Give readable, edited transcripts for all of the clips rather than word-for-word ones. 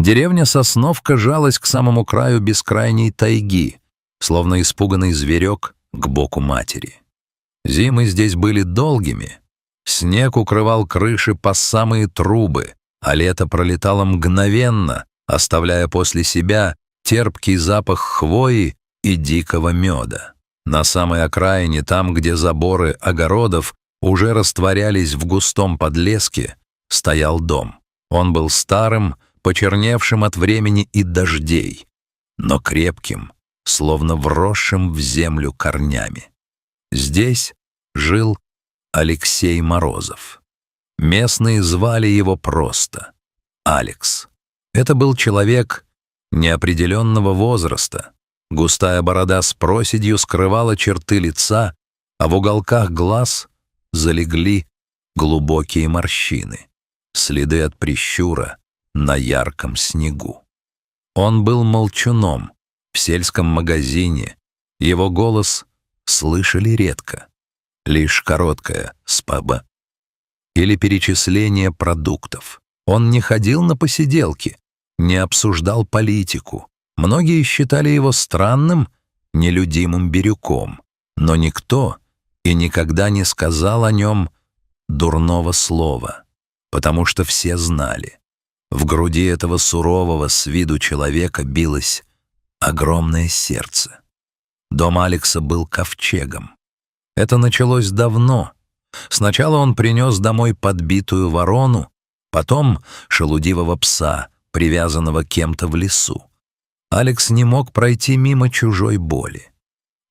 Деревня Сосновка жалась к самому краю бескрайней тайги, словно испуганный зверек к боку матери. Зимы здесь были долгими. Снег укрывал крыши по самые трубы, а лето пролетало мгновенно, оставляя после себя терпкий запах хвои и дикого меда. На самой окраине, там, где заборы огородов уже растворялись в густом подлеске, стоял дом. Он был старым, почерневшим от времени и дождей, но крепким, словно вросшим в землю корнями. Здесь жил Алексей Морозов. Местные звали его просто Алекс. Это был человек неопределенного возраста. Густая борода с проседью скрывала черты лица, а в уголках глаз залегли глубокие морщины, следы от прищура на ярком снегу. Он был молчуном в сельском магазине, его голос слышали редко, лишь короткое «спаба» или перечисление продуктов. Он не ходил на посиделки, не обсуждал политику. Многие считали его странным, нелюдимым бирюком, но никто и никогда не сказал о нем дурного слова, потому что все знали. В груди этого сурового с виду человека билось огромное сердце. Дом Алекса был ковчегом. Это началось давно. Сначала он принес домой подбитую ворону, потом шелудивого пса, привязанного кем-то в лесу. Алекс не мог пройти мимо чужой боли.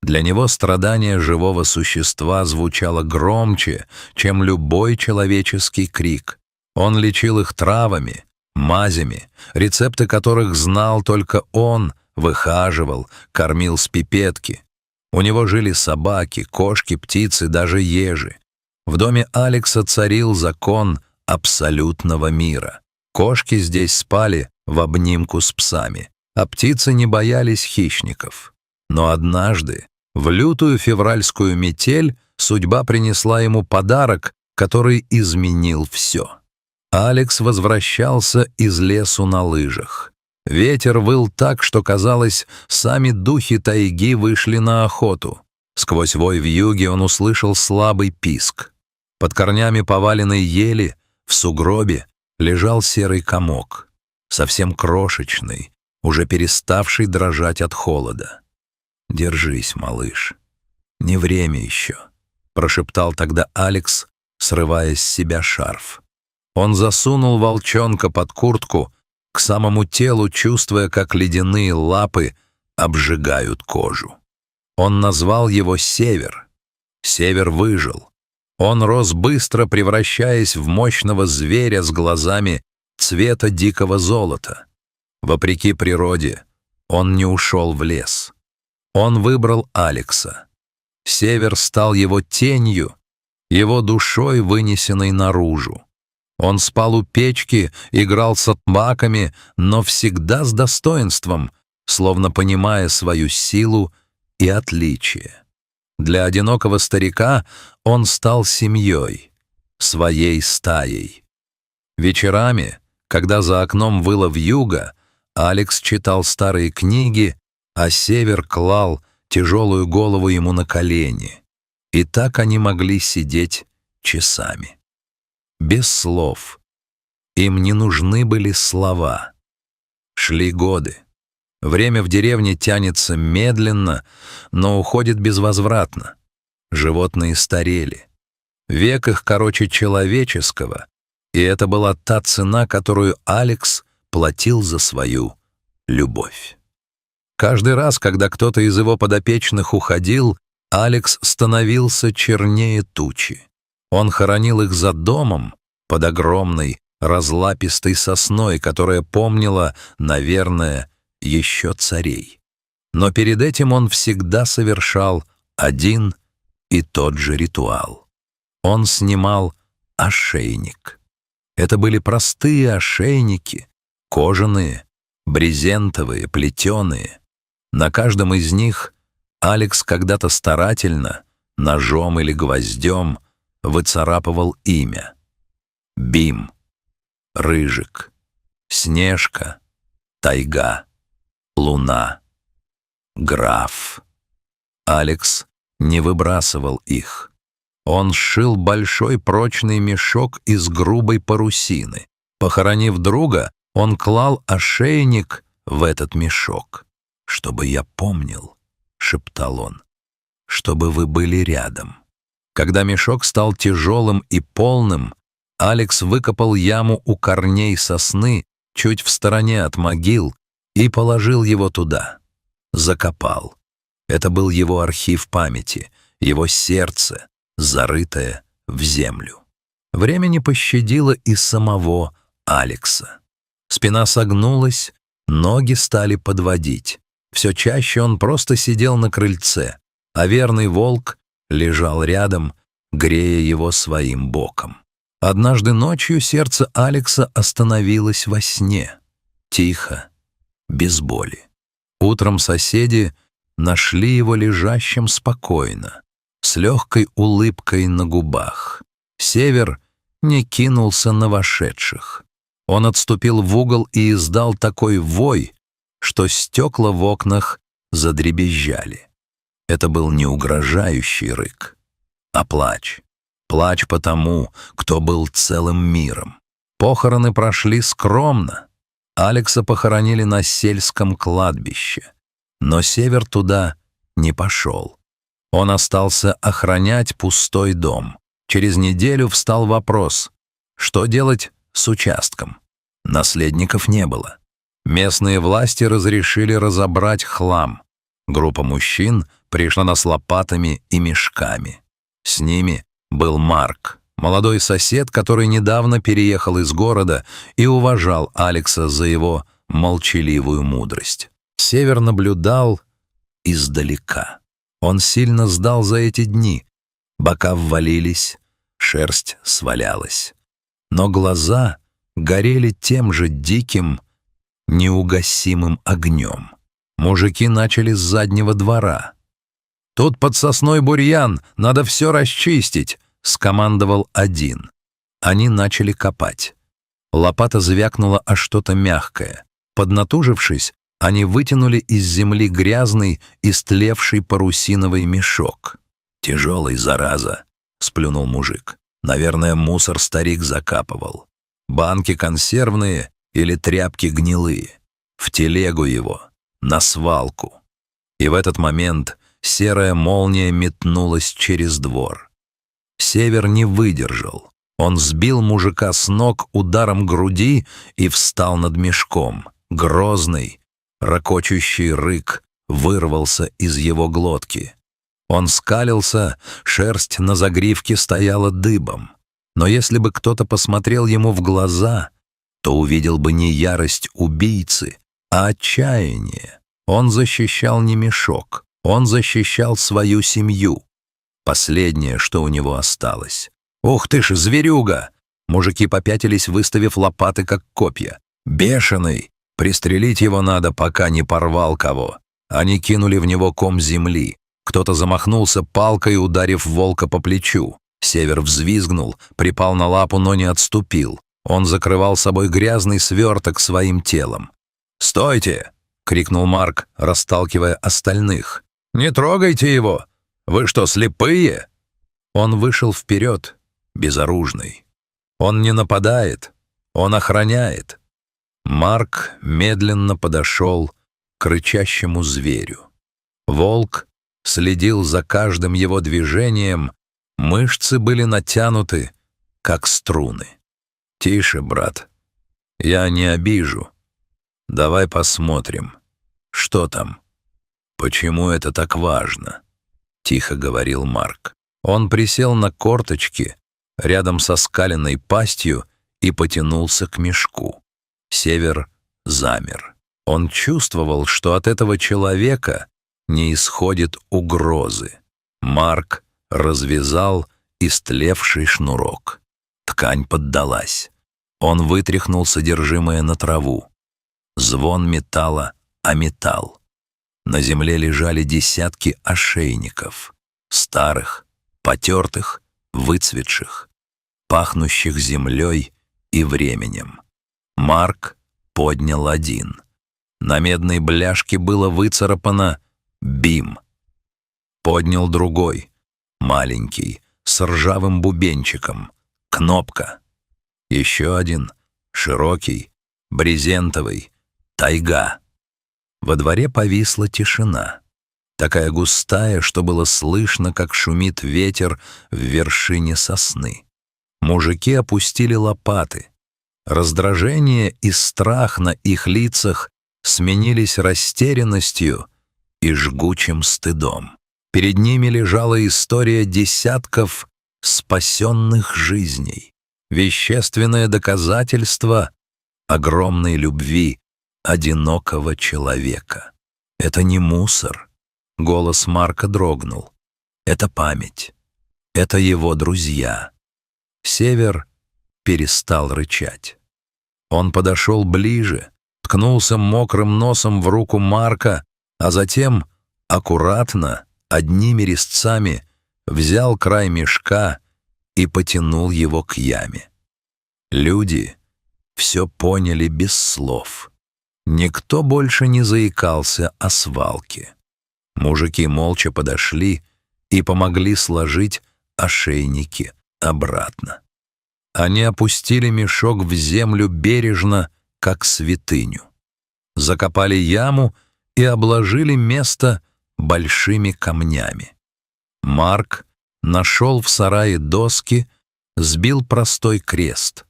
Для него страдание живого существа звучало громче, чем любой человеческий крик. Он лечил их травами, мазями, рецепты которых знал только он, выхаживал, кормил с пипетки. У него жили собаки, кошки, птицы, даже ежи. В доме Алекса царил закон абсолютного мира. Кошки здесь спали в обнимку с псами, а птицы не боялись хищников. Но однажды, в лютую февральскую метель, судьба принесла ему подарок, который изменил все. Алекс возвращался из лесу на лыжах. Ветер выл так, что, казалось, сами духи тайги вышли на охоту. Сквозь вой вьюги он услышал слабый писк. Под корнями поваленной ели, в сугробе, лежал серый комок, совсем крошечный, уже переставший дрожать от холода. «Держись, малыш, не время еще», — прошептал тогда Алекс, срывая с себя шарф. Он засунул волчонка под куртку, к самому телу, чувствуя, как ледяные лапы обжигают кожу. Он назвал его Север. Север выжил. Он рос быстро, превращаясь в мощного зверя с глазами цвета дикого золота. Вопреки природе, он не ушел в лес. Он выбрал Алекса. Север стал его тенью, его душой, вынесенной наружу. Он спал у печки, играл с отмаками, но всегда с достоинством, словно понимая свою силу и отличие. Для одинокого старика он стал семьей, своей стаей. Вечерами, когда за окном выла вьюга, Алекс читал старые книги, а Север клал тяжелую голову ему на колени. И так они могли сидеть часами. Без слов. Им не нужны были слова. Шли годы. Время в деревне тянется медленно, но уходит безвозвратно. Животные старели. Век их короче человеческого, и это была та цена, которую Алекс платил за свою любовь. Каждый раз, когда кто-то из его подопечных уходил, Алекс становился чернее тучи. Он хоронил их за домом под огромной разлапистой сосной, которая помнила, наверное, еще царей. Но перед этим он всегда совершал один и тот же ритуал. Он снимал ошейник. Это были простые ошейники, кожаные, брезентовые, плетеные. На каждом из них Алекс когда-то старательно, ножом или гвоздем, выцарапывал имя. Бим, Рыжик, Снежка, тайга, луна, граф. Алекс не выбрасывал их. Он сшил большой прочный мешок из грубой парусины. Похоронив друга, он клал ошейник в этот мешок. «Чтобы я помнил», — шептал он, — «чтобы вы были рядом». Когда мешок стал тяжелым и полным, Алекс выкопал яму у корней сосны, чуть в стороне от могил, и положил его туда. Закопал. Это был его архив памяти, его сердце, зарытое в землю. Время не пощадило и самого Алекса. Спина согнулась, ноги стали подводить. Все чаще он просто сидел на крыльце, а верный волк лежал рядом, грея его своим боком. Однажды ночью сердце Алекса остановилось во сне, тихо, без боли. Утром соседи нашли его лежащим спокойно, с легкой улыбкой на губах. Север не кинулся на вошедших. Он отступил в угол и издал такой вой, что стекла в окнах задребезжали. Это был не угрожающий рык, а плач. Плач по тому, кто был целым миром. Похороны прошли скромно. Алекса похоронили на сельском кладбище. Но Север туда не пошел. Он остался охранять пустой дом. Через неделю встал вопрос, что делать с участком. Наследников не было. Местные власти разрешили разобрать хлам. Группа мужчин пришла с лопатами и мешками. С ними был Марк, молодой сосед, который недавно переехал из города и уважал Алекса за его молчаливую мудрость. Север наблюдал издалека. Он сильно сдал за эти дни. Бока ввалились, шерсть свалялась. Но глаза горели тем же диким, неугасимым огнем. Мужики начали с заднего двора. «Тут под сосной бурьян, надо все расчистить», — скомандовал один. Они начали копать. Лопата звякнула о что-то мягкое. Поднатужившись, они вытянули из земли грязный, истлевший парусиновый мешок. «Тяжелый, зараза», — сплюнул мужик. «Наверное, мусор старик закапывал. Банки консервные или тряпки гнилые. В телегу его, на свалку». И в этот момент серая молния метнулась через двор. Север не выдержал. Он сбил мужика с ног ударом груди и встал над мешком. Грозный, рокочущий рык вырвался из его глотки. Он скалился, шерсть на загривке стояла дыбом. Но если бы кто-то посмотрел ему в глаза, то увидел бы не ярость убийцы, а отчаяние. Он защищал не мешок, он защищал свою семью. Последнее, что у него осталось. «Ух ты ж, зверюга!» Мужики попятились, выставив лопаты, как копья. «Бешеный! Пристрелить его надо, пока не порвал кого». Они кинули в него ком земли. Кто-то замахнулся палкой, ударив волка по плечу. Север взвизгнул, припал на лапу, но не отступил. Он закрывал собой грязный сверток своим телом. «Стойте!» — крикнул Марк, расталкивая остальных. «Не трогайте его! Вы что, слепые?» Он вышел вперед, безоружный. Он не нападает, он охраняет. Марк медленно подошел к рычащему зверю. Волк следил за каждым его движением, мышцы были натянуты, как струны. «Тише, брат, я не обижу. Давай посмотрим, что там, почему это так важно», — тихо говорил Марк. Он присел на корточки рядом со скаленной пастью и потянулся к мешку. Север замер. Он чувствовал, что от этого человека не исходит угрозы. Марк развязал истлевший шнурок. Ткань поддалась. Он вытряхнул содержимое на траву. Звон металла о металл. На земле лежали десятки ошейников. Старых, потертых, выцветших, пахнущих землей и временем. Марк поднял один. На медной бляшке было выцарапано «БИМ». Поднял другой, маленький, с ржавым бубенчиком, «Кнопка». Еще один, широкий, брезентовый, «Тайга». Во дворе повисла тишина, такая густая, что было слышно, как шумит ветер в вершине сосны. Мужики опустили лопаты. Раздражение и страх на их лицах сменились растерянностью и жгучим стыдом. Перед ними лежала история десятков спасенных жизней, вещественное доказательство огромной любви одинокого человека. Это не мусор. Голос Марка дрогнул. Это память. Это его друзья. Север перестал рычать. Он подошел ближе, ткнулся мокрым носом в руку Марка, а затем аккуратно, одними резцами, взял край мешка и потянул его к яме. Люди все поняли без слов. Никто больше не заикался о свалке. Мужики молча подошли и помогли сложить ошейники обратно. Они опустили мешок в землю бережно, как святыню. Закопали яму и обложили место большими камнями. Марк нашел в сарае доски, сбил простой крест.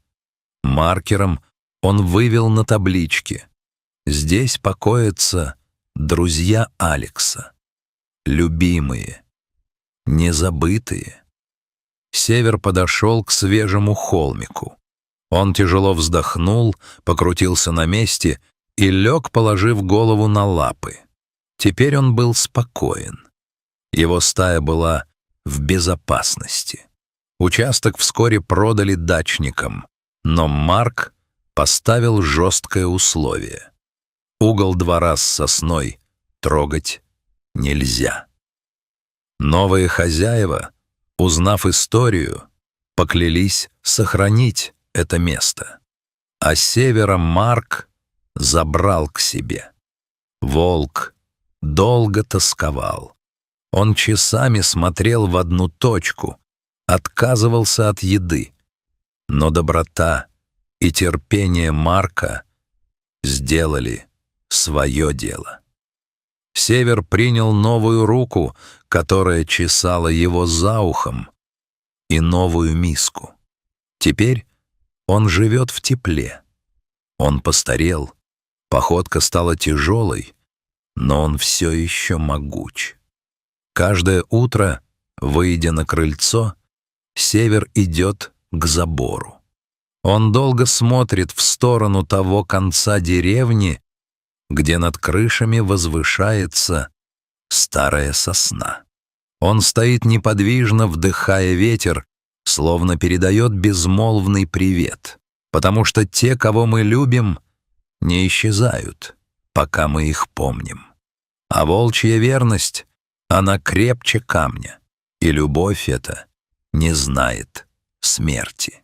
Маркером он вывел на табличке: «Здесь покоятся друзья Алекса, любимые, незабытые». Север подошел к свежему холмику. Он тяжело вздохнул, покрутился на месте и лег, положив голову на лапы. Теперь он был спокоен. Его стая была в безопасности. Участок вскоре продали дачникам, но Марк поставил жесткое условие: угол двора с сосной трогать нельзя. Новые хозяева, узнав историю, поклялись сохранить это место, а севера Марк забрал к себе. Волк долго тосковал. Он часами смотрел в одну точку, отказывался от еды, но доброта и терпение Марка сделали свое дело. Север принял новую руку, которая чесала его за ухом, и новую миску. Теперь он живет в тепле. Он постарел, походка стала тяжелой, но он все еще могуч. Каждое утро, выйдя на крыльцо, Север идет к забору. Он долго смотрит в сторону того конца деревни, где над крышами возвышается старая сосна. Он стоит неподвижно, вдыхая ветер, словно передает безмолвный привет, потому что те, кого мы любим, не исчезают, пока мы их помним. А волчья верность, она крепче камня, и любовь эта не знает смерти.